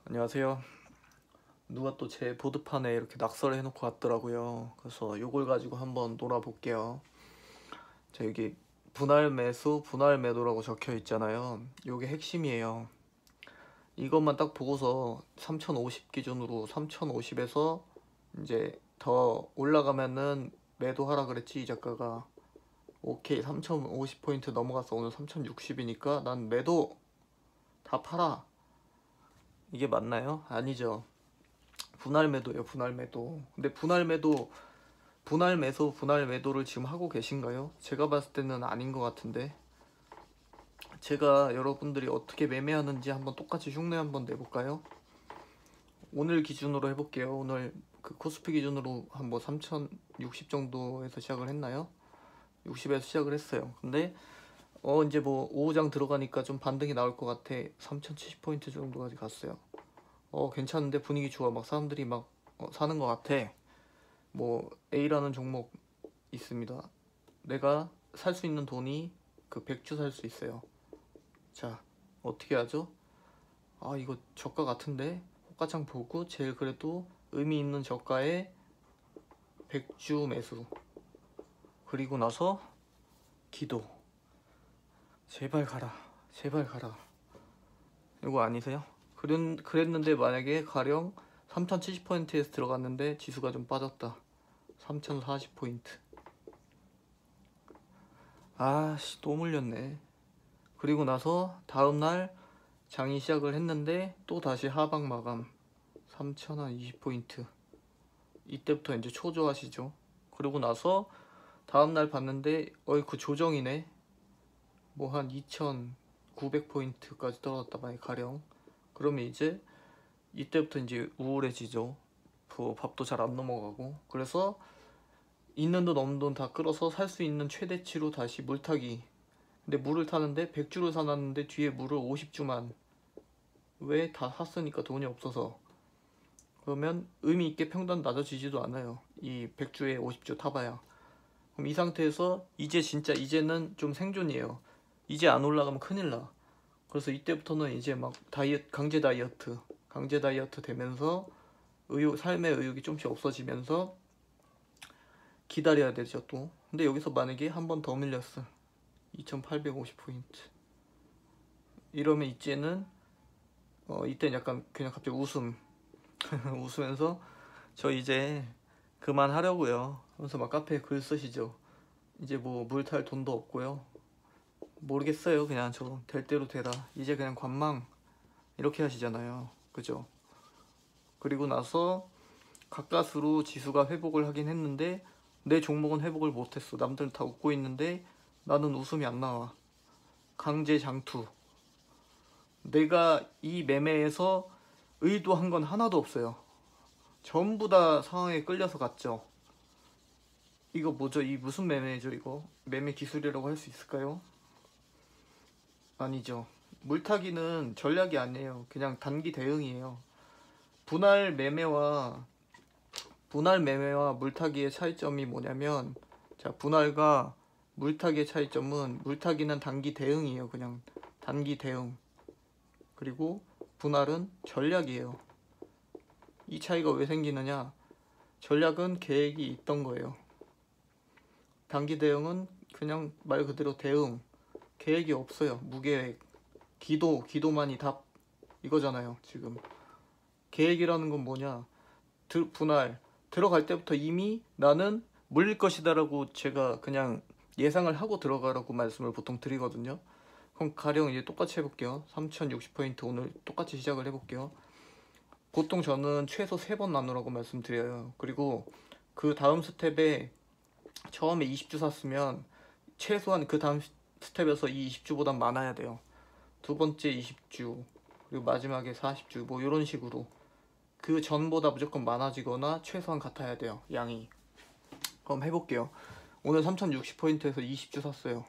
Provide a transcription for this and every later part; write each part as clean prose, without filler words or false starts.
안녕하세요. 누가 또 제 보드판에 이렇게 낙서를 해놓고 왔더라고요. 그래서 요걸 가지고 한번 놀아볼게요. 자, 여기 분할 매수, 분할 매도라고 적혀 있잖아요. 요게 핵심이에요. 이것만 딱 보고서 3050 기준으로 3050에서 이제 더 올라가면은 매도하라 그랬지, 이 작가가. 오케이, 3050포인트 넘어갔어. 오늘 3060이니까 난 매도 다 팔아. 이게 맞나요? 아니죠. 분할 매도예요, 분할 매도. 근데 분할 매도, 분할 매수, 분할 매도를 지금 하고 계신가요? 제가 봤을 때는 아닌 것 같은데. 제가 여러분들이 어떻게 매매하는지 한번 똑같이 흉내 한번 내볼까요? 오늘 기준으로 해볼게요. 오늘 그 코스피 기준으로 한 뭐 3060 정도에서 시작을 했나요? 60에서 시작을 했어요. 근데 이제 뭐 오후장 들어가니까 좀 반등이 나올 것 같아. 3070포인트 정도까지 갔어요. 괜찮은데 분위기 좋아. 막 사람들이 막 사는 것 같아. 뭐 A라는 종목 있습니다. 내가 살 수 있는 돈이 그 100주 살 수 있어요. 자, 어떻게 하죠? 아, 이거 저가 같은데? 호가창 보고 제일 그래도 의미 있는 저가에 100주 매수. 그리고 나서 기도. 제발 가라. 제발 가라. 이거 아니세요? 그랬는데 만약에 가령 3070포인트에서 들어갔는데 지수가 좀 빠졌다. 3040포인트. 아씨, 또 물렸네. 그리고 나서 다음날 장이 시작을 했는데 또 다시 하방 마감 3020포인트. 이때부터 이제 초조하시죠. 그리고 나서 다음날 봤는데 그 조정이네. 뭐 한 2900포인트까지 떨어졌다 만약 가령. 그러면 이제 이때부터 이제 우울해지죠. 밥도 잘 안 넘어가고. 그래서 있는 돈 없는 돈 다 끌어서 살 수 있는 최대치로 다시 물타기. 근데 물을 타는데 100주를 사놨는데 뒤에 물을 50주만. 왜? 다 샀으니까 돈이 없어서. 그러면 의미 있게 평단 낮아지지도 않아요. 이 100주에 50주 타봐야. 그럼 이 상태에서 이제 진짜 이제는 좀 생존이에요. 이제 안 올라가면 큰일 나. 그래서 이때부터는 이제 막 강제 다이어트 되면서 삶의 의욕이 좀씩 없어지면서 기다려야 되죠 또. 근데 여기서 만약에 한 번 더 밀렸어. 2850포인트. 이러면 이제는 이때는 약간 그냥 갑자기 웃음. 웃으면서 저 이제 그만하려고요. 하면서 막 카페에 글 쓰시죠. 이제 뭐 물 탈 돈도 없고요. 모르겠어요. 그냥 저 될 대로 되라. 이제 그냥 관망 이렇게 하시잖아요. 그죠? 그리고 나서 가까스로 지수가 회복을 하긴 했는데 내 종목은 회복을 못했어. 남들은 다 웃고 있는데 나는 웃음이 안 나와. 강제 장투. 내가 이 매매에서 의도한 건 하나도 없어요. 전부 다 상황에 끌려서 갔죠. 이거 뭐죠? 이 무슨 매매죠 이거? 매매 기술이라고 할 수 있을까요? 아니죠. 물타기는 전략이 아니에요. 그냥 단기 대응이에요. 분할 매매와 물타기의 차이점이 뭐냐면, 자, 분할과 물타기의 차이점은, 물타기는 단기 대응이에요. 그냥 단기 대응. 그리고 분할은 전략이에요. 이 차이가 왜 생기느냐? 전략은 계획이 있던 거예요. 단기 대응은 그냥 말 그대로 대응. 계획이 없어요. 무계획. 기도만이 답 이거잖아요. 지금 계획이라는 건 뭐냐? 분할 들어갈 때부터 이미 나는 물릴 것이다라고 제가 그냥 예상을 하고 들어가라고 말씀을 보통 드리거든요. 그럼 가령 이제 똑같이 해볼게요. 3060포인트 오늘 똑같이 시작을 해볼게요. 보통 저는 최소 3번 나누라고 말씀드려요. 그리고 그 다음 스텝에 처음에 20주 샀으면 최소한 그 다음 스텝에서 이 20주보단 많아야 돼요. 두 번째 20주, 그리고 마지막에 40주, 뭐 이런 식으로 그 전보다 무조건 많아지거나 최소한 같아야 돼요, 양이. 그럼 해볼게요. 오늘 3060포인트에서 20주 샀어요.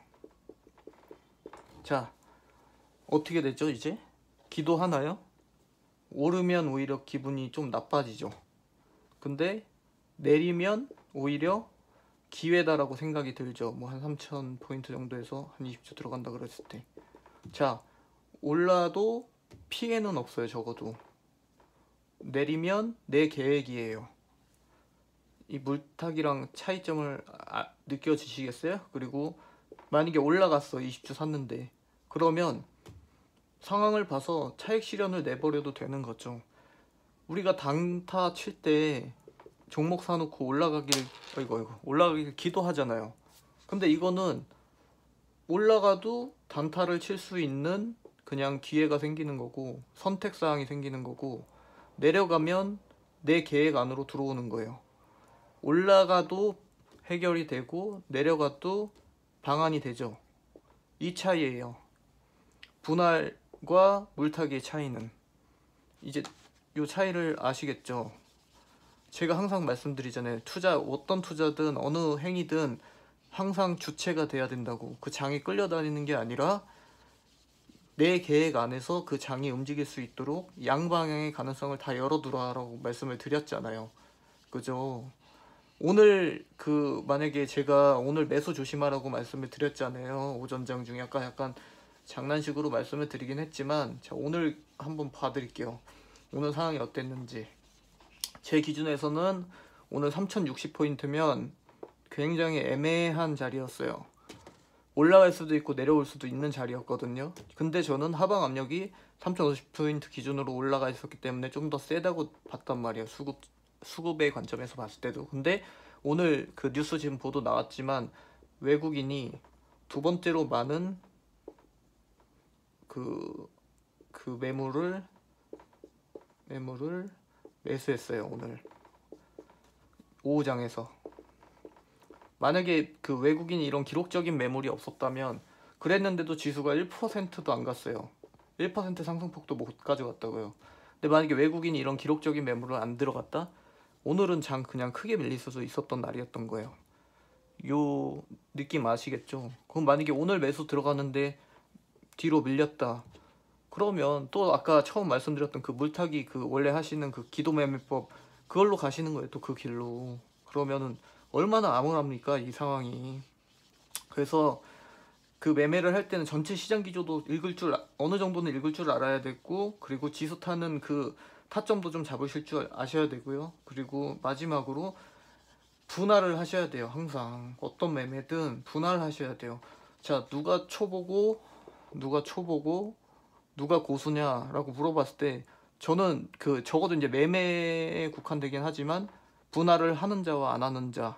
자, 어떻게 됐죠 이제? 기도하나요? 오르면 오히려 기분이 좀 나빠지죠. 근데 내리면 오히려 기회다라고 생각이 들죠. 뭐 한 3000포인트 정도에서 한 20주 들어간다 그랬을 때. 자, 올라도 피해는 없어요, 적어도. 내리면 내 계획이에요. 이 물타기랑 차이점을 느껴지시겠어요? 그리고 만약에 올라갔어, 20주 샀는데, 그러면 상황을 봐서 차익 실현을 내버려도 되는 거죠. 우리가 단타 칠 때 종목 사놓고 올라가길 기도하잖아요. 근데 이거는 올라가도 단타를 칠 수 있는 그냥 기회가 생기는 거고, 선택사항이 생기는 거고, 내려가면 내 계획 안으로 들어오는 거예요. 올라가도 해결이 되고 내려가도 방안이 되죠. 이 차이예요. 분할과 물타기의 차이는. 이제 이 차이를 아시겠죠? 제가 항상 말씀드리잖아요. 어떤 투자든 어느 행위든 항상 주체가 돼야 된다고. 그 장이 끌려다니는 게 아니라 내 계획 안에서 그 장이 움직일 수 있도록 양방향의 가능성을 다 열어두라라고 말씀을 드렸잖아요. 그죠? 오늘 만약에 제가 오늘 매수 조심하라고 말씀을 드렸잖아요. 오전장 중에 약간 장난식으로 말씀을 드리긴 했지만, 자, 오늘 한번 봐드릴게요. 오늘 상황이 어땠는지. 제 기준에서는 오늘 3060포인트면 굉장히 애매한 자리였어요. 올라갈 수도 있고 내려올 수도 있는 자리였거든요. 근데 저는 하방 압력이 3050포인트 기준으로 올라가 있었기 때문에 좀 더 세다고 봤단 말이에요. 수급의 관점에서 봤을 때도. 근데 오늘 그 뉴스 지금 보도 나왔지만 외국인이 두 번째로 많은 그 매물을 매수했어요. 오늘 오후장에서. 만약에 그 외국인이 이런 기록적인 매물이 없었다면 그랬는데도 지수가 1%도 안 갔어요. 1% 상승폭도 못 가져갔다고요. 근데 만약에 외국인이 이런 기록적인 매물을 안 들어갔다? 오늘은 장 그냥 크게 밀릴 수도 있었던 날이었던 거예요. 요 느낌 아시겠죠? 그럼 만약에 오늘 매수 들어가는데 뒤로 밀렸다. 그러면 또 아까 처음 말씀드렸던 그 물타기 원래 하시는 그 기도매매법 그걸로 가시는 거예요. 또 그 길로. 그러면은 얼마나 암울합니까 이 상황이. 그래서 그 매매를 할 때는 전체 시장 기조도 어느 정도는 읽을 줄 알아야 되고, 그리고 지수 타는 그 타점도 좀 잡으실 줄 아셔야 되고요. 그리고 마지막으로 분할을 하셔야 돼요. 항상 어떤 매매든 분할하셔야 돼요. 자, 누가 초보고 누가 고수냐라고 물어봤을 때 저는 적어도 이제 매매에 국한되긴 하지만 분할을 하는 자와 안 하는 자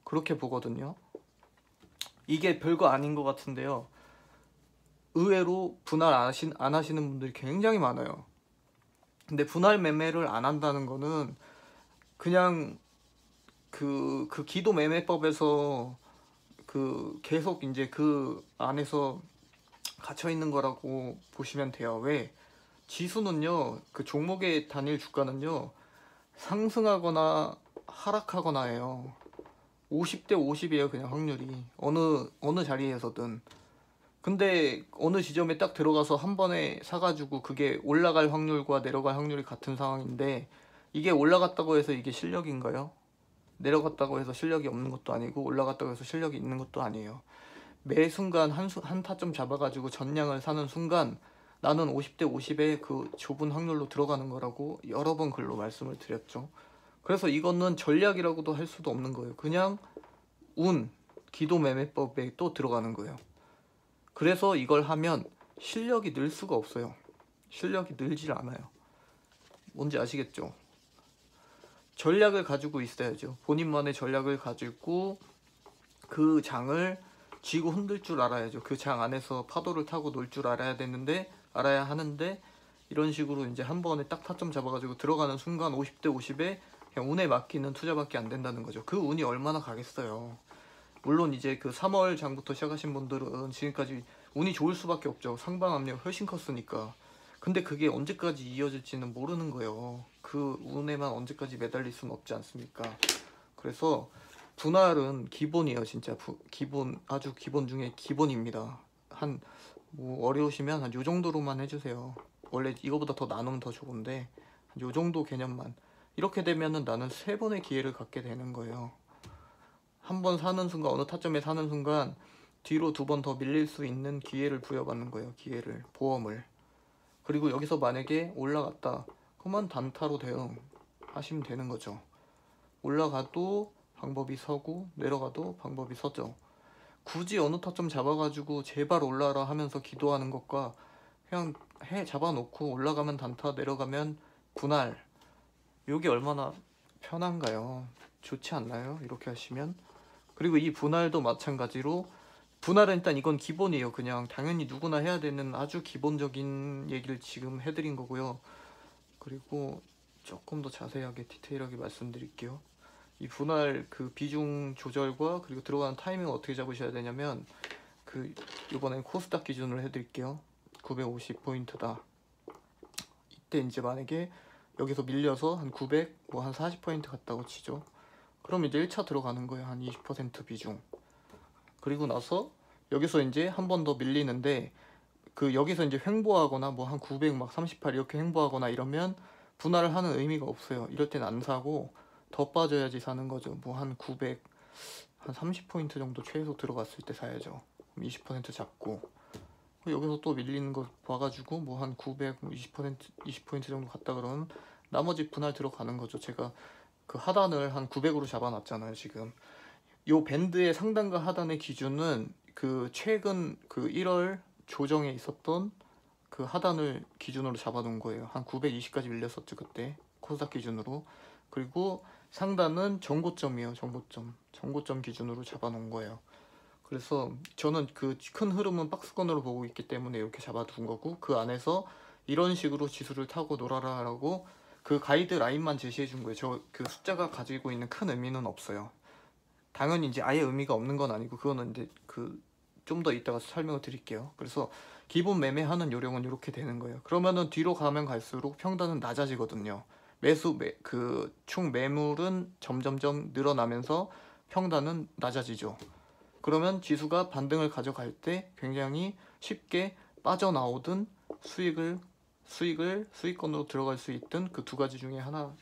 그렇게 보거든요. 이게 별거 아닌 것 같은데요. 의외로 분할 안 하시는 분들이 굉장히 많아요. 근데 분할 매매를 안 한다는 거는 그냥 그 기도 매매법에서 계속 이제 그 안에서 갇혀 있는 거라고 보시면 돼요. 왜? 지수는요, 그 종목의 단일 주가는요, 상승하거나 하락하거나 해요. 50대 50이에요, 그냥 확률이. 어느 자리에서든. 근데 어느 지점에 딱 들어가서 한 번에 사가지고 그게 올라갈 확률과 내려갈 확률이 같은 상황인데, 이게 올라갔다고 해서 이게 실력인가요? 내려갔다고 해서 실력이 없는 것도 아니고 올라갔다고 해서 실력이 있는 것도 아니에요. 매 순간 한 타점 잡아가지고 전량을 사는 순간 나는 50대 50의 그 좁은 확률로 들어가는 거라고 여러 번 글로 말씀을 드렸죠. 그래서 이거는 전략이라고도 할 수도 없는 거예요. 그냥 기도 매매법에 또 들어가는 거예요. 그래서 이걸 하면 실력이 늘 수가 없어요. 실력이 늘질 않아요. 뭔지 아시겠죠? 전략을 가지고 있어야죠. 본인만의 전략을 가지고 그 장을 쥐고 흔들 줄 알아야죠. 그 장 안에서 파도를 타고 놀 줄 알아야 하는데 이런 식으로 이제 한 번에 딱 타점 잡아가지고 들어가는 순간 50대 50에 그냥 운에 맡기는 투자밖에 안 된다는 거죠. 그 운이 얼마나 가겠어요. 물론 이제 그 3월 장부터 시작하신 분들은 지금까지 운이 좋을 수밖에 없죠. 상방 압력 훨씬 컸으니까. 근데 그게 언제까지 이어질지는 모르는 거예요. 그 운에만 언제까지 매달릴 수는 없지 않습니까? 그래서 분할은 기본이에요. 진짜 아주 기본 중에 기본입니다. 뭐 어려우시면 한 요 정도로만 해주세요. 원래 이거보다 더 나누면 더 좋은데 요 정도 개념만. 이렇게 되면은 나는 3번의 기회를 갖게 되는 거예요. 한 번 사는 순간, 어느 타점에 사는 순간 뒤로 2번 더 밀릴 수 있는 기회를 부여받는 거예요. 보험을. 그리고 여기서 만약에 올라갔다. 그만 단타로 대응하시면 되는 거죠. 올라가도 방법이 서고 내려가도 방법이 서죠. 굳이 어느 타점 잡아가지고 제발 올라라 하면서 기도하는 것과 그냥 잡아놓고 올라가면 단타 내려가면 분할, 이게 얼마나 편한가요? 좋지 않나요? 이렇게 하시면. 그리고 이 분할도 마찬가지로, 분할은 일단 이건 기본이에요. 그냥 당연히 누구나 해야 되는 아주 기본적인 얘기를 지금 해드린 거고요. 그리고 조금 더 자세하게 디테일하게 말씀드릴게요. 이 분할 그 비중 조절과 그리고 들어가는 타이밍을 어떻게 잡으셔야 되냐면, 이번엔 코스닥 기준으로 해드릴게요. 950포인트다. 이때 이제 만약에 여기서 밀려서 한 900, 뭐 한 40포인트 갔다고 치죠. 그럼 이제 1차 들어가는 거예요. 한 20% 비중. 그리고 나서 여기서 이제 한 번 더 밀리는데, 여기서 이제 횡보하거나 뭐 한 900 막 38 이렇게 횡보하거나 이러면 분할을 하는 의미가 없어요. 이럴 땐 안 사고 더 빠져야지 사는 거죠. 뭐 한 900, 한 30포인트 정도 최소 들어갔을 때 사야죠. 20% 잡고, 여기서 또 밀리는 거 봐가지고 뭐 한 900, 20포인트 정도 갔다 그러면 나머지 분할 들어가는 거죠. 제가 그 하단을 한 900으로 잡아놨잖아요. 지금 요 밴드의 상단과 하단의 기준은 최근 1월 조정에 있었던 그 하단을 기준으로 잡아놓은 거예요. 한 920까지 밀렸었죠 그때 코스닥 기준으로. 그리고 상단은 정고점이에요. 정고점 기준으로 잡아놓은 거예요. 그래서 저는 그 큰 흐름은 박스권으로 보고 있기 때문에 이렇게 잡아둔 거고, 그 안에서 이런 식으로 지수를 타고 놀아라 라고 그 가이드 라인만 제시해 준 거예요. 그 숫자가 가지고 있는 큰 의미는 없어요. 당연히 이제 아예 의미가 없는 건 아니고, 그거는 이제 좀 더 이따가 설명을 드릴게요. 그래서 기본 매매하는 요령은 이렇게 되는 거예요. 그러면은 뒤로 가면 갈수록 평단은 낮아지거든요. 총 매물은 점점점 늘어나면서 평단은 낮아지죠. 그러면 지수가 반등을 가져갈 때 굉장히 쉽게 빠져나오든 수익권으로 들어갈 수 있든 그 두 가지 중에 하나,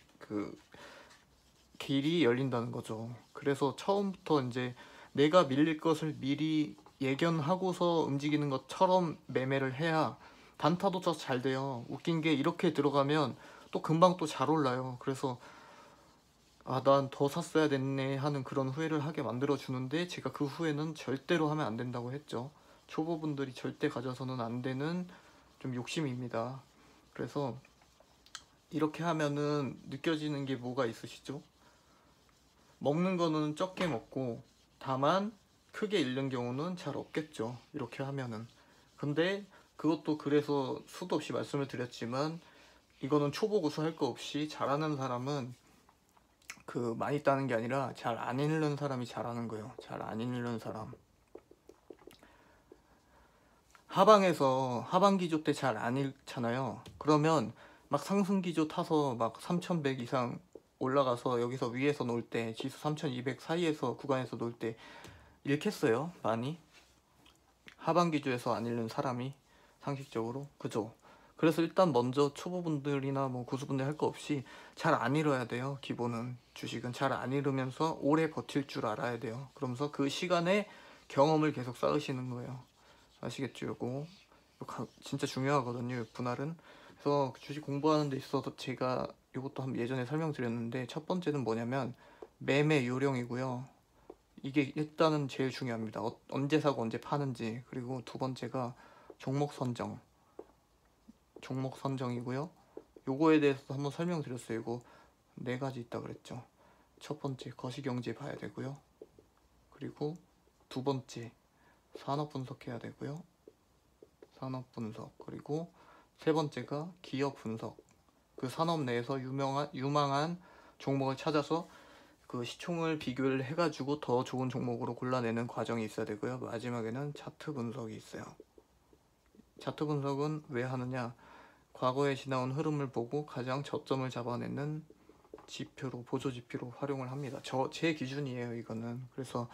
길이 열린다는 거죠. 그래서 처음부터 이제 내가 밀릴 것을 미리 예견하고서 움직이는 것처럼 매매를 해야 단타도 더 잘 돼요. 웃긴 게 이렇게 들어가면 또 금방 또 잘 올라요. 그래서 난 더 샀어야 됐네 하는 그런 후회를 하게 만들어 주는데, 제가 그 후회는 절대로 하면 안 된다고 했죠. 초보분들이 절대 가져서는 안 되는 좀 욕심입니다. 그래서 이렇게 하면은 느껴지는 게 뭐가 있으시죠? 먹는 거는 적게 먹고 다만 크게 잃는 경우는 잘 없겠죠. 이렇게 하면은. 근데 그것도 그래서 수도 없이 말씀을 드렸지만, 이거는 초보 고수 할 거 없이 잘하는 사람은 많이 따는 게 아니라 잘 안 잃는 사람이 잘하는 거예요. 잘 안 잃는 사람. 하방 기조 때 잘 안 잃잖아요. 그러면 막 상승 기조 타서 막 3100 이상 올라가서 여기서 위에서 놀 때, 지수 3200 사이에서 구간에서 놀 때 잃겠어요? 많이? 하방 기조에서 안 잃는 사람이 상식적으로, 그죠? 그래서 일단 먼저 초보분들이나 뭐 고수분들 할 거 없이 잘 안 잃어야 돼요. 기본은 주식은 잘 안 잃으면서 오래 버틸 줄 알아야 돼요. 그러면서 그 시간에 경험을 계속 쌓으시는 거예요. 아시겠죠? 요거 진짜 중요하거든요, 분할은. 그래서 주식 공부하는 데 있어서 제가 이것도 예전에 설명드렸는데, 첫 번째는 뭐냐면 매매 요령이고요. 이게 일단은 제일 중요합니다. 언제 사고 언제 파는지. 그리고 두 번째가 종목 선정이고요. 요거에 대해서도 한번 설명드렸어요. 이거 4가지 있다 그랬죠. 첫 번째 거시경제 봐야 되고요. 그리고 두 번째 산업 분석해야 되고요. 산업 분석. 그리고 세 번째가 기업 분석. 그 산업 내에서 유망한 종목을 찾아서 그 시총을 비교를 해가지고 더 좋은 종목으로 골라내는 과정이 있어야 되고요. 마지막에는 차트 분석이 있어요. 차트 분석은 왜 하느냐? 과거에 지나온 흐름을 보고 가장 저점을 잡아내는 보조 지표로 활용을 합니다. 제 기준이에요, 이거는. 그래서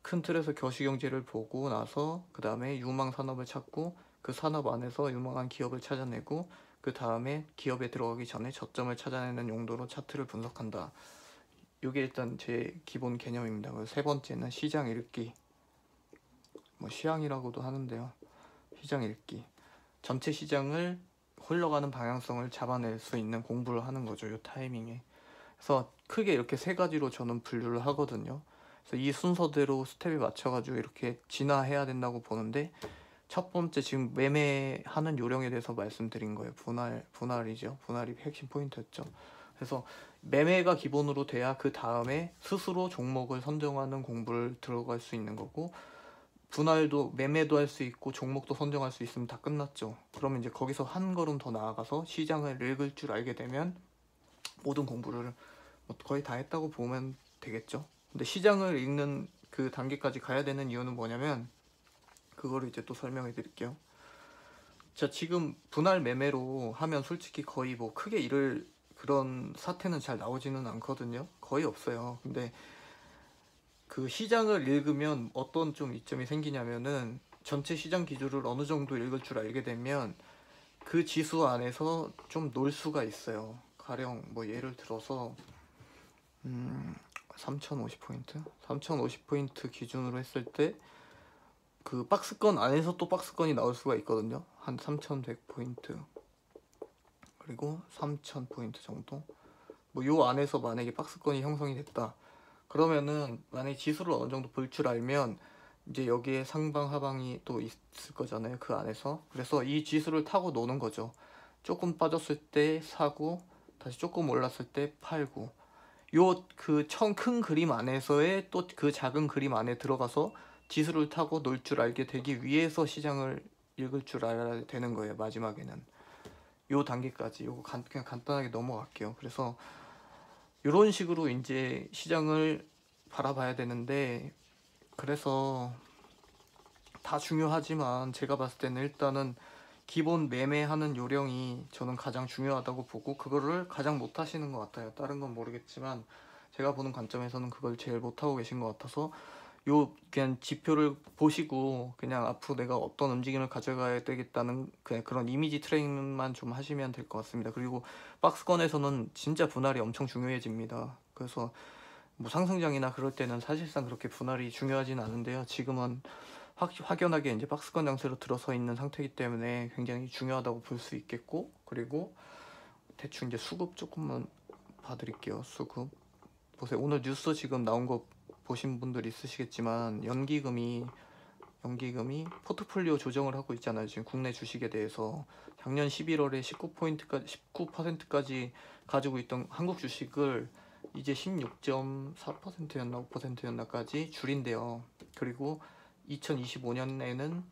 큰 틀에서 거시경제를 보고 나서 그 다음에 유망 산업을 찾고, 그 산업 안에서 유망한 기업을 찾아내고, 그 다음에 기업에 들어가기 전에 저점을 찾아내는 용도로 차트를 분석한다. 이게 일단 제 기본 개념입니다. 그리고 세 번째는 시장 읽기, 뭐 시황이라고도 하는데요. 시장 읽기, 전체 시장을 흘러가는 방향성을 잡아낼 수 있는 공부를 하는 거죠. 이 타이밍에. 그래서 크게 이렇게 세 가지로 저는 분류를 하거든요. 그래서 이 순서대로 스텝에 맞춰가지고 이렇게 진화해야 된다고 보는데, 첫 번째 지금 매매하는 요령에 대해서 말씀드린 거예요. 분할이죠. 분할이 핵심 포인트였죠. 그래서 매매가 기본으로 돼야 그 다음에 스스로 종목을 선정하는 공부를 들어갈 수 있는 거고, 분할도 매매도 할 수 있고 종목도 선정할 수 있으면 다 끝났죠. 그러면 이제 거기서 한 걸음 더 나아가서 시장을 읽을 줄 알게 되면 모든 공부를 거의 다 했다고 보면 되겠죠. 근데 시장을 읽는 그 단계까지 가야 되는 이유는 뭐냐면, 그거를 이제 또 설명해 드릴게요. 자, 지금 분할 매매로 하면 솔직히 거의 뭐 크게 잃을 그런 사태는 잘 나오지는 않거든요. 거의 없어요. 근데 그 시장을 읽으면 어떤 좀 이점이 생기냐면은, 전체 시장 기조를 어느 정도 읽을 줄 알게 되면 그 지수 안에서 좀 놀 수가 있어요. 가령 뭐 예를 들어서 3050포인트? 3050포인트 기준으로 했을 때 그 박스권 안에서 또 박스권이 나올 수가 있거든요. 한 3100포인트 그리고 3000포인트 정도, 뭐 요 안에서 만약에 박스권이 형성이 됐다 그러면은, 만약에 지수를 어느 정도 볼 줄 알면 이제 여기에 상방 하방이 또 있을 거잖아요, 그 안에서. 그래서 이 지수를 타고 노는 거죠. 조금 빠졌을 때 사고, 다시 조금 올랐을 때 팔고, 요 그 큰 그림 안에서의 또 그 작은 그림 안에 들어가서 지수를 타고 놀 줄 알게 되기 위해서 시장을 읽을 줄 알아야 되는 거예요. 마지막에는 요 단계까지 요거 그냥 간단하게 넘어갈게요. 그래서 이런 식으로 이제 시장을 바라봐야 되는데, 그래서 다 중요하지만 제가 봤을 때는 일단은 기본 매매하는 요령이 저는 가장 중요하다고 보고, 그거를 가장 못 하시는 것 같아요. 다른 건 모르겠지만 제가 보는 관점에서는 그걸 제일 못하고 계신 것 같아서, 요 그냥 지표를 보시고 그냥 앞으로 내가 어떤 움직임을 가져가야 되겠다는 그냥 그런 이미지 트레이닝만 좀 하시면 될 것 같습니다. 그리고 박스권에서는 진짜 분할이 엄청 중요해집니다. 그래서 뭐 상승장이나 그럴 때는 사실상 그렇게 분할이 중요하진 않은데요. 지금은 확연하게 이제 박스권 장세로 들어서 있는 상태이기 때문에 굉장히 중요하다고 볼 수 있겠고, 그리고 대충 이제 수급 조금만 봐드릴게요. 수급 보세요. 오늘 뉴스 지금 나온 거 보신 분들 있으시겠지만, 연기금이 포트폴리오 조정을 하고 있잖아요. 지금 국내 주식에 대해서 작년 11월에 19%까지 가지고 있던 한국 주식을 이제 16.4%였나 5%였나까지 줄인대요. 그리고 2025년에는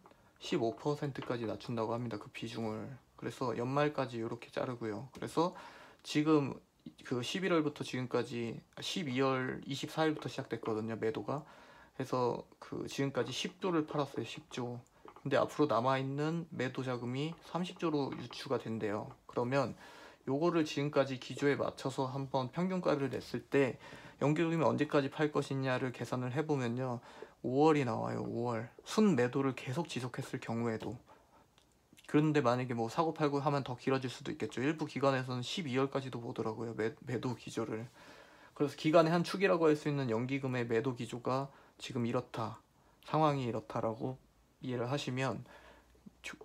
15%까지 낮춘다고 합니다. 그 비중을. 그래서 연말까지 이렇게 자르고요. 그래서 지금 그 11월부터 지금까지 12월 24일부터 시작됐거든요, 매도가. 그래서 그 지금까지 10조를 팔았어요. 10조. 근데 앞으로 남아있는 매도 자금이 30조로 유추가 된대요. 그러면 요거를 지금까지 기조에 맞춰서 한번 평균가를 냈을 때 연기금이 언제까지 팔 것이냐를 계산을 해보면요, 5월이 나와요. 5월. 순 매도를 계속 지속했을 경우에도. 그런데 만약에 뭐 사고 팔고 하면 더 길어질 수도 있겠죠. 일부 기관에서는 12월까지도 보더라고요, 매도 기조를. 그래서 기간의 한 축이라고 할 수 있는 연기금의 매도 기조가 지금 이렇다, 상황이 이렇다라고 이해를 하시면,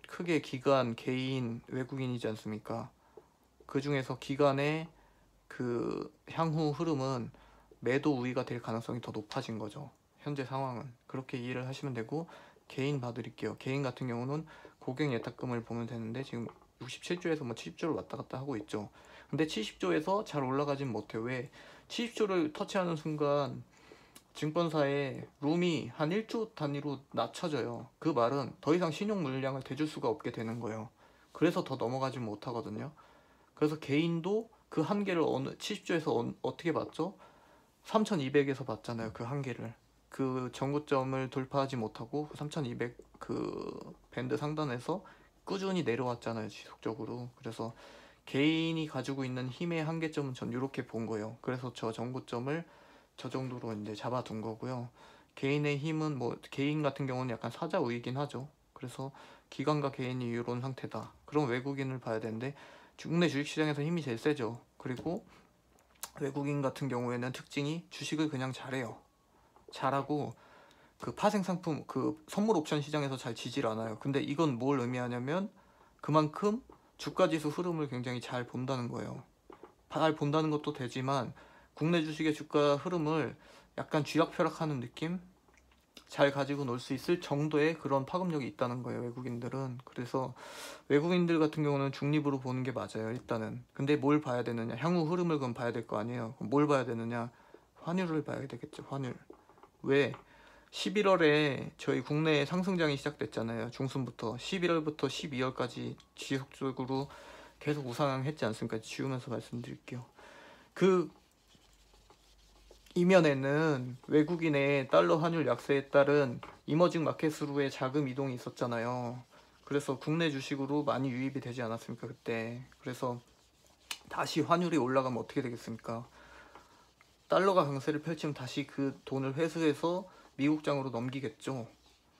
크게 기관, 개인, 외국인이지 않습니까? 그 중에서 기관의 그 향후 흐름은 매도 우위가 될 가능성이 더 높아진 거죠. 현재 상황은 그렇게 이해를 하시면 되고, 개인 봐드릴게요. 개인 같은 경우는 고객 예탁금을 보면 되는데 지금 67조에서 뭐 70조를 왔다 갔다 하고 있죠. 근데 70조에서 잘 올라가진 못해. 왜? 70조를 터치하는 순간 증권사에 룸이 한 1조 단위로 낮춰져요. 그 말은 더 이상 신용 물량을 대줄 수가 없게 되는 거예요. 그래서 더 넘어가지 못하거든요. 그래서 개인도 그 한계를 70조에서 어떻게 봤죠? 3200에서 봤잖아요. 그 한계를. 그 전고점을 돌파하지 못하고 3200 그 밴드 상단에서 꾸준히 내려왔잖아요, 지속적으로. 그래서 개인이 가지고 있는 힘의 한계점은 전 이렇게 본 거예요. 그래서 저 전고점을 저 정도로 이제 잡아둔 거고요. 개인의 힘은 뭐 개인 같은 경우는 약간 사자 우위긴 하죠. 그래서 기관과 개인이 이런 상태다. 그럼 외국인을 봐야 되는데, 국내 주식시장에서 힘이 제일 세죠. 그리고 외국인 같은 경우에는 특징이 주식을 그냥 잘해요. 잘하고 그 파생 상품, 그 선물 옵션 시장에서 잘 지질 않아요. 근데 이건 뭘 의미하냐면, 그만큼 주가지수 흐름을 굉장히 잘 본다는 거예요. 잘 본다는 것도 되지만 국내 주식의 주가 흐름을 약간 쥐락펴락하는 느낌? 잘 가지고 놀 수 있을 정도의 그런 파급력이 있다는 거예요, 외국인들은. 그래서 외국인들 같은 경우는 중립으로 보는 게 맞아요, 일단은. 근데 뭘 봐야 되느냐? 향후 흐름을 그럼 봐야 될 거 아니에요. 그럼 뭘 봐야 되느냐? 환율을 봐야 되겠죠, 환율. 왜? 11월에 저희 국내 상승장이 시작됐잖아요. 중순부터 11월부터 12월까지 지속적으로 계속 우상향했지 않습니까? 지우면서 말씀드릴게요. 그 이면에는 외국인의 달러 환율 약세에 따른 이머징 마켓으로의 자금 이동이 있었잖아요. 그래서 국내 주식으로 많이 유입이 되지 않았습니까, 그때. 그래서 다시 환율이 올라가면 어떻게 되겠습니까? 달러가 강세를 펼치면 다시 그 돈을 회수해서 미국장으로 넘기겠죠.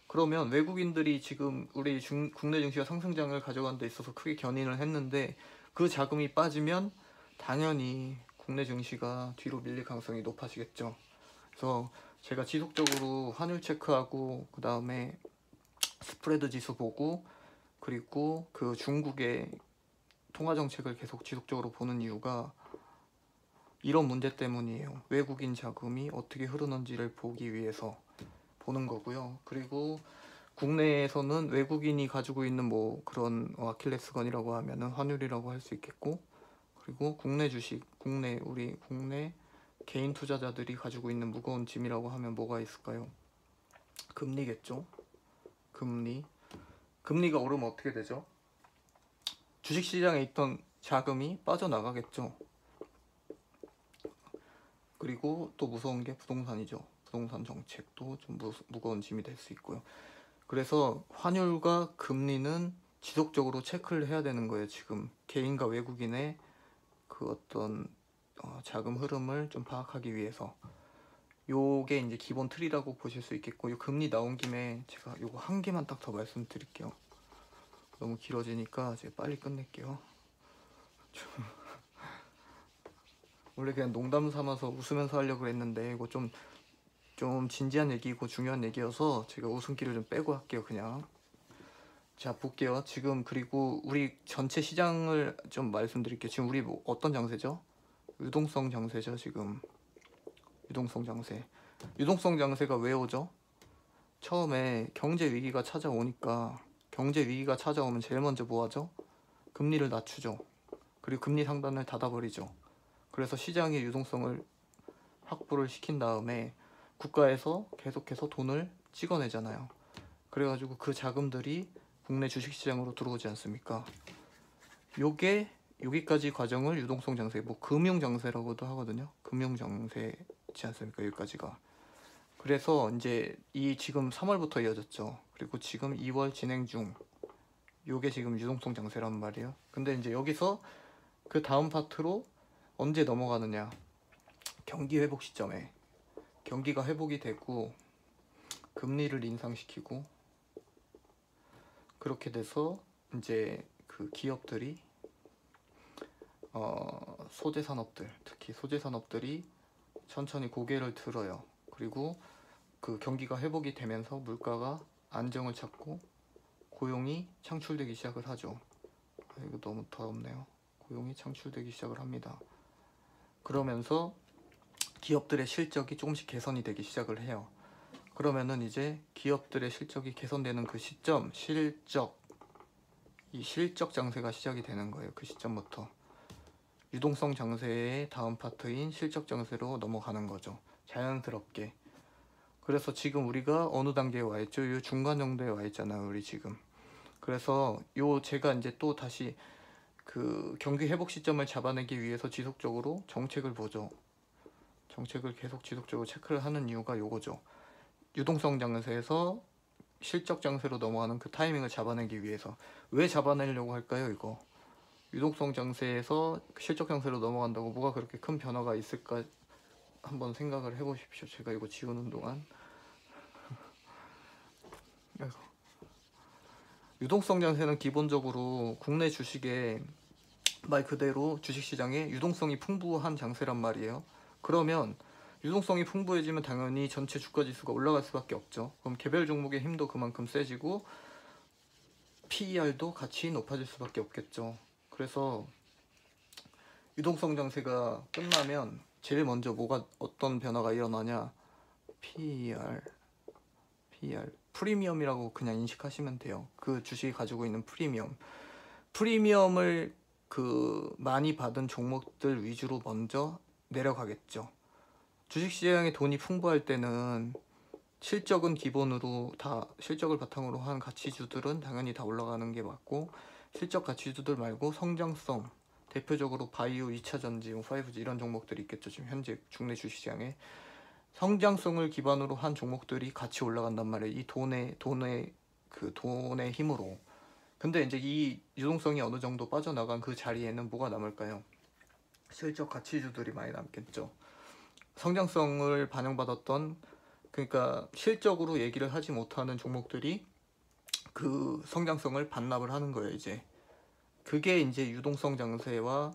그러면 외국인들이 지금 우리 국내 증시가 상승장을 가져가는 데 있어서 크게 견인을 했는데 그 자금이 빠지면 당연히 국내 증시가 뒤로 밀릴 가능성이 높아지겠죠. 그래서 제가 지속적으로 환율 체크하고 그 다음에 스프레드 지수 보고 그리고 그 중국의 통화 정책을 계속 지속적으로 보는 이유가 이런 문제 때문이에요. 외국인 자금이 어떻게 흐르는지를 보기 위해서 보는 거고요. 그리고 국내에서는 외국인이 가지고 있는 뭐 그런 아킬레스건이라고 하면은 환율이라고 할 수 있겠고, 그리고 국내 주식, 우리 국내 개인 투자자들이 가지고 있는 무거운 짐이라고 하면 뭐가 있을까요? 금리겠죠. 금리가 오르면 어떻게 되죠? 주식시장에 있던 자금이 빠져나가겠죠. 그리고 또 무서운 게 부동산이죠. 부동산 정책도 좀 무거운 짐이 될 수 있고요. 그래서 환율과 금리는 지속적으로 체크를 해야 되는 거예요. 지금 개인과 외국인의 그 어떤 자금 흐름을 좀 파악하기 위해서. 요게 이제 기본 틀이라고 보실 수 있겠고, 요 금리 나온 김에 제가 요거 한 개만 딱 더 말씀드릴게요. 너무 길어지니까 제가 빨리 끝낼게요. 원래 그냥 농담 삼아서 웃으면서 하려고 했는데 이거 좀 진지한 얘기고 중요한 얘기여서 제가 웃음기를 좀 빼고 할게요, 그냥. 자, 볼게요. 지금 그리고 우리 전체 시장을 좀 말씀드릴게요. 지금 우리 뭐 어떤 장세죠? 유동성 장세죠, 지금. 유동성 장세. 유동성 장세가 왜 오죠? 처음에 경제 위기가 찾아오니까, 경제 위기가 찾아오면 제일 먼저 뭐 하죠? 금리를 낮추죠. 그리고 금리 상단을 닫아버리죠. 그래서 시장의 유동성을 확보를 시킨 다음에 국가에서 계속해서 돈을 찍어내잖아요. 그래가지고 그 자금들이 국내 주식시장으로 들어오지 않습니까? 요게 여기까지 과정을 유동성 장세, 뭐 금융 장세라고도 하거든요. 금융 장세지 않습니까? 여기까지가. 그래서 이제 이 지금 3월부터 이어졌죠. 그리고 지금 2월 진행 중. 요게 지금 유동성 장세란 말이에요. 근데 이제 여기서 그 다음 파트로 언제 넘어가느냐? 경기 회복 시점에. 경기가 회복이 되고 금리를 인상시키고 그렇게 돼서 이제 그 기업들이 소재 산업들, 특히 소재 산업들이 천천히 고개를 들어요. 그리고 그 경기가 회복이 되면서 물가가 안정을 찾고 고용이 창출되기 시작을 하죠. 이거 너무 더럽네요. 고용이 창출되기 시작을 합니다. 그러면서 기업들의 실적이 조금씩 개선이 되기 시작을 해요. 그러면은 이제 기업들의 실적이 개선되는 그 시점, 이 실적 장세가 시작이 되는 거예요. 그 시점부터 유동성 장세의 다음 파트인 실적 장세로 넘어가는 거죠. 자연스럽게. 그래서 지금 우리가 어느 단계에 와 있죠? 이 중간 정도에 와 있잖아요, 우리 지금. 그래서 제가 이제 또 다시 그 경기 회복 시점을 잡아내기 위해서 지속적으로 정책을 보죠. 정책을 계속 지속적으로 체크를 하는 이유가 요거죠. 유동성 장세에서 실적 장세로 넘어가는 그 타이밍을 잡아내기 위해서. 왜 잡아내려고 할까요, 이거? 유동성 장세에서 실적 장세로 넘어간다고 뭐가 그렇게 큰 변화가 있을까 한번 생각을 해보십시오. 제가 이거 지우는 동안. 유동성 장세는 기본적으로 국내 주식의 말 그대로 주식시장에 유동성이 풍부한 장세란 말이에요. 그러면 유동성이 풍부해지면 당연히 전체 주가지수가 올라갈 수밖에 없죠. 그럼 개별 종목의 힘도 그만큼 세지고 PER도 같이 높아질 수밖에 없겠죠. 그래서 유동성 장세가 끝나면 제일 먼저 어떤 변화가 일어나냐, PER 프리미엄이라고 그냥 인식하시면 돼요. 그 주식이 가지고 있는 프리미엄을 많이 받은 종목들 위주로 먼저 내려가겠죠. 주식시장에 돈이 풍부할 때는 실적은 기본으로 다, 실적을 바탕으로 한 가치주들은 당연히 다 올라가는 게 맞고, 실적 가치주들 말고 성장성, 대표적으로 바이오, 2차전지, 5G 이런 종목들이 있겠죠. 지금 현재 국내 주식시장에 성장성을 기반으로 한 종목들이 같이 올라간단 말이에요. 이 돈의 힘으로. 근데 이제 이 유동성이 어느 정도 빠져나간 그 자리에는 뭐가 남을까요? 실적 가치주들이 많이 남겠죠. 성장성을 반영받았던, 그러니까 실적으로 얘기를 하지 못하는 종목들이 그 성장성을 반납을 하는 거예요. 이제 그게 이제 유동성 장세와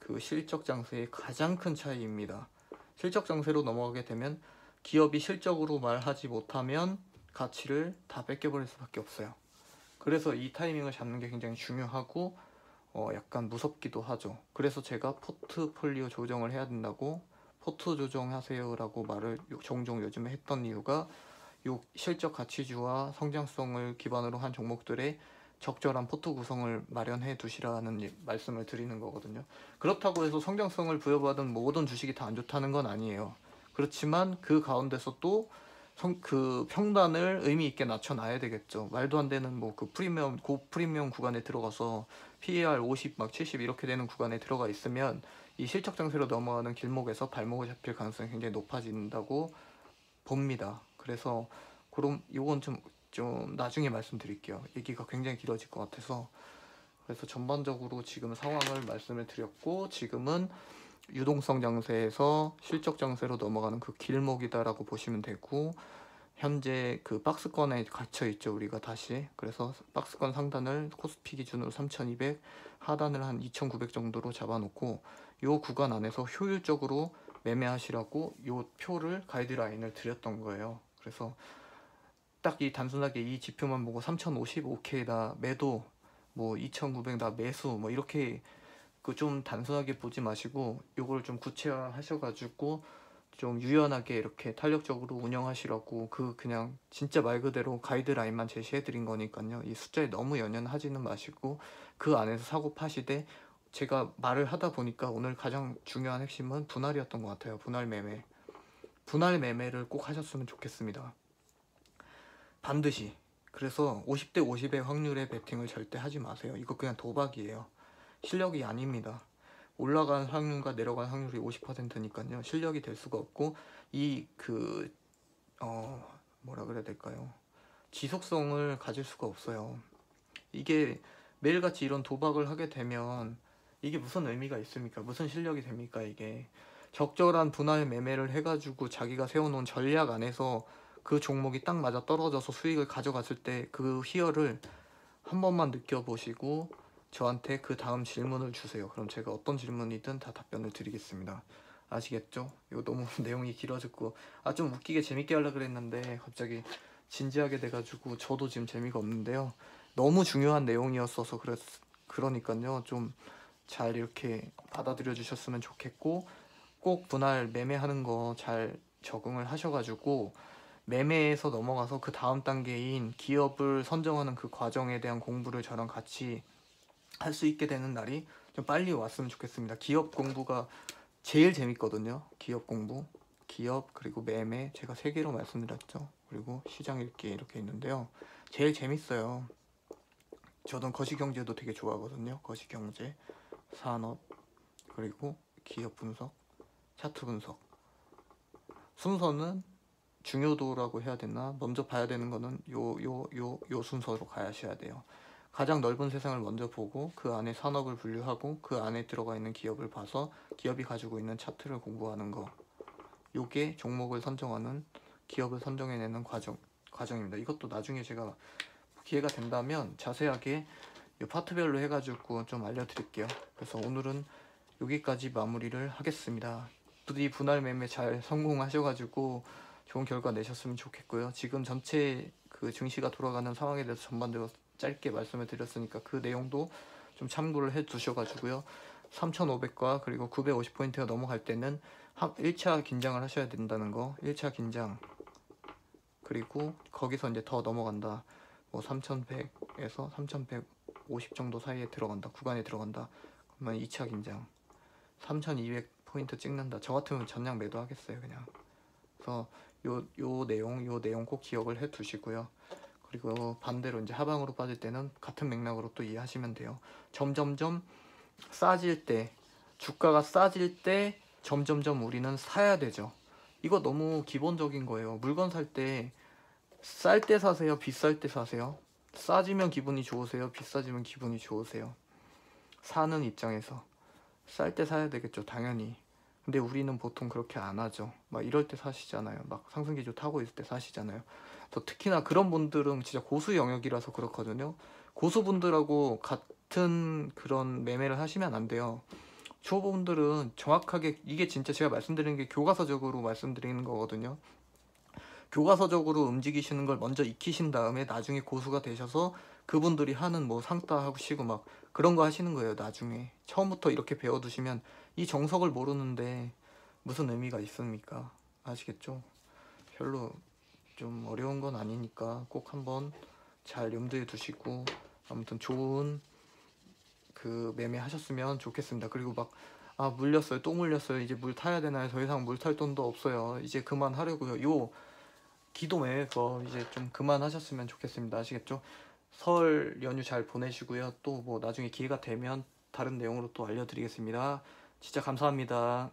그 실적 장세의 가장 큰 차이입니다. 실적 장세로 넘어가게 되면 기업이 실적으로 말하지 못하면 가치를 다 뺏겨버릴 수밖에 없어요. 그래서 이 타이밍을 잡는 게 굉장히 중요하고 약간 무섭기도 하죠. 그래서 제가 포트폴리오 조정을 해야 된다고, 포트 조정하세요 라고 말을 종종 요즘에 했던 이유가, 요 실적 가치주와 성장성을 기반으로 한 종목들의 적절한 포트 구성을 마련해 두시라는 말씀을 드리는 거거든요. 그렇다고 해서 성장성을 부여받은 모든 주식이 다 안 좋다는 건 아니에요. 그렇지만 그 가운데서 또 그 평단을 의미 있게 낮춰놔야 되겠죠. 말도 안 되는 그 프리미엄, 고프리미엄 구간에 들어가서 PER 50, 막 70 이렇게 되는 구간에 들어가 있으면 이 실적 장세로 넘어가는 길목에서 발목을 잡힐 가능성이 굉장히 높아진다고 봅니다. 그래서 그럼 이건 좀 나중에 말씀드릴게요. 얘기가 굉장히 길어질 것 같아서. 그래서 전반적으로 지금 상황을 말씀을 드렸고, 지금은 유동성 장세에서 실적 장세로 넘어가는 그 길목이다라고 보시면 되고, 현재 그 박스권에 갇혀 있죠, 우리가 다시. 그래서 박스권 상단을 코스피 기준으로 3200, 하단을 한 2900 정도로 잡아놓고, 요 구간 안에서 효율적으로 매매하시라고 요 표를, 가이드라인을 드렸던 거예요. 그래서 딱 단순하게 이 지표만 보고 3050 오케이다 매도, 2900 나 매수, 이렇게 좀 단순하게 보지 마시고 요걸 좀 구체화 하셔가지고 좀 유연하게 이렇게 탄력적으로 운영하시라고, 그냥 진짜 말 그대로 가이드라인만 제시해 드린 거니까요. 이 숫자에 너무 연연하지는 마시고 그 안에서 사고 파시되, 제가 말을 하다 보니까 오늘 가장 중요한 핵심은 분할이었던 것 같아요. 분할 매매를 꼭 하셨으면 좋겠습니다. 반드시. 그래서 50대 50의 확률의 베팅을 절대 하지 마세요. 이거 그냥 도박이에요. 실력이 아닙니다. 올라간 확률과 내려간 확률이 50%니까요. 실력이 될 수가 없고, 뭐라 그래야 될까요? 지속성을 가질 수가 없어요. 이게 매일같이 이런 도박을 하게 되면 이게 무슨 의미가 있습니까? 무슨 실력이 됩니까? 이게 적절한 분할 매매를 해가지고 자기가 세워놓은 전략 안에서 그 종목이 딱 맞아 떨어져서 수익을 가져갔을 때 그 희열을 한 번만 느껴보시고 저한테 그 다음 질문을 주세요. 그럼 제가 어떤 질문이든 다 답변을 드리겠습니다. 아시겠죠? 이거 너무 내용이 길어졌고, 좀 웃기게 재밌게 하려고 그랬는데 갑자기 진지하게 돼가지고 저도 지금 재미가 없는데요. 너무 중요한 내용이었어서 그러니까요. 좀 잘 이렇게 받아들여 주셨으면 좋겠고, 꼭 분할 매매하는 거 잘 적응을 하셔가지고 매매에서 넘어가서 그 다음 단계인 기업을 선정하는 그 과정에 대한 공부를 저랑 같이 할 수 있게 되는 날이 좀 빨리 왔으면 좋겠습니다. 기업 공부가 제일 재밌거든요. 기업 공부, 기업, 그리고 매매, 제가 3개로 말씀드렸죠. 그리고 시장 읽기 이렇게 있는데요. 제일 재밌어요. 저는 거시경제도 되게 좋아하거든요. 거시경제, 산업, 그리고 기업 분석, 차트 분석. 순서는 중요도라고 해야 되나? 먼저 봐야 되는 거는 요 순서로 가셔야 돼요. 가장 넓은 세상을 먼저 보고 그 안에 산업을 분류하고 그 안에 들어가 있는 기업을 봐서 기업이 가지고 있는 차트를 공부하는 거. 요게 종목을 선정하는, 기업을 선정해내는 과정입니다. 이것도 나중에 제가 기회가 된다면 자세하게 요 파트별로 해가지고 좀 알려드릴게요. 그래서 오늘은 여기까지 마무리를 하겠습니다. 부디 분할 매매 잘 성공하셔가지고 좋은 결과 내셨으면 좋겠고요. 지금 전체 그 증시가 돌아가는 상황에 대해서 전반적으로 짧게 말씀을 드렸으니까 그 내용도 좀 참고를 해 두셔가지고요. 3,500과 그리고 950포인트가 넘어갈 때는 1차 긴장을 하셔야 된다는 거. 1차 긴장. 그리고 거기서 이제 더 넘어간다. 뭐 3,100에서 3,150 정도 사이에 들어간다. 구간에 들어간다. 그러면 2차 긴장. 3,200포인트 찍는다. 저 같으면 전량 매도 하겠어요, 그냥. 그래서 요 내용 꼭 기억을 해 두시고요. 그리고 반대로 이제 하방으로 빠질 때는 같은 맥락으로 또 이해하시면 돼요. 점점점 싸질 때, 주가가 싸질 때 점점점 우리는 사야 되죠. 이거 너무 기본적인 거예요. 물건 살 때 쌀 때 사세요? 비쌀 때 사세요? 싸지면 기분이 좋으세요? 비싸지면 기분이 좋으세요? 사는 입장에서 쌀 때 사야 되겠죠, 당연히. 근데 우리는 보통 그렇게 안 하죠. 막 이럴 때 사시잖아요. 막 상승기조 타고 있을 때 사시잖아요. 또 특히나 그런 분들은 진짜 고수 영역이라서 그렇거든요. 고수분들하고 같은 그런 매매를 하시면 안 돼요. 초보분들은 정확하게, 이게 진짜 제가 말씀드리는 게 교과서적으로 말씀드리는 거거든요. 교과서적으로 움직이시는 걸 먼저 익히신 다음에 나중에 고수가 되셔서 그분들이 하는 뭐 상따 하시고 막 그런 거 하시는 거예요. 나중에 처음부터 이렇게 배워두시면 이 정석을 모르는데 무슨 의미가 있습니까? 아시겠죠? 별로 좀 어려운 건 아니니까 꼭 한번 잘 염두에 두시고 아무튼 좋은 그 매매 하셨으면 좋겠습니다. 그리고 막 물렸어요, 또 물렸어요, 이제 물 타야 되나요? 더 이상 물 탈 돈도 없어요, 이제 그만하려고요. 요 기도 매매서 이제 좀 그만하셨으면 좋겠습니다. 아시겠죠? 설 연휴 잘 보내시고요. 또 뭐 나중에 기회가 되면 다른 내용으로 또 알려드리겠습니다. 진짜 감사합니다.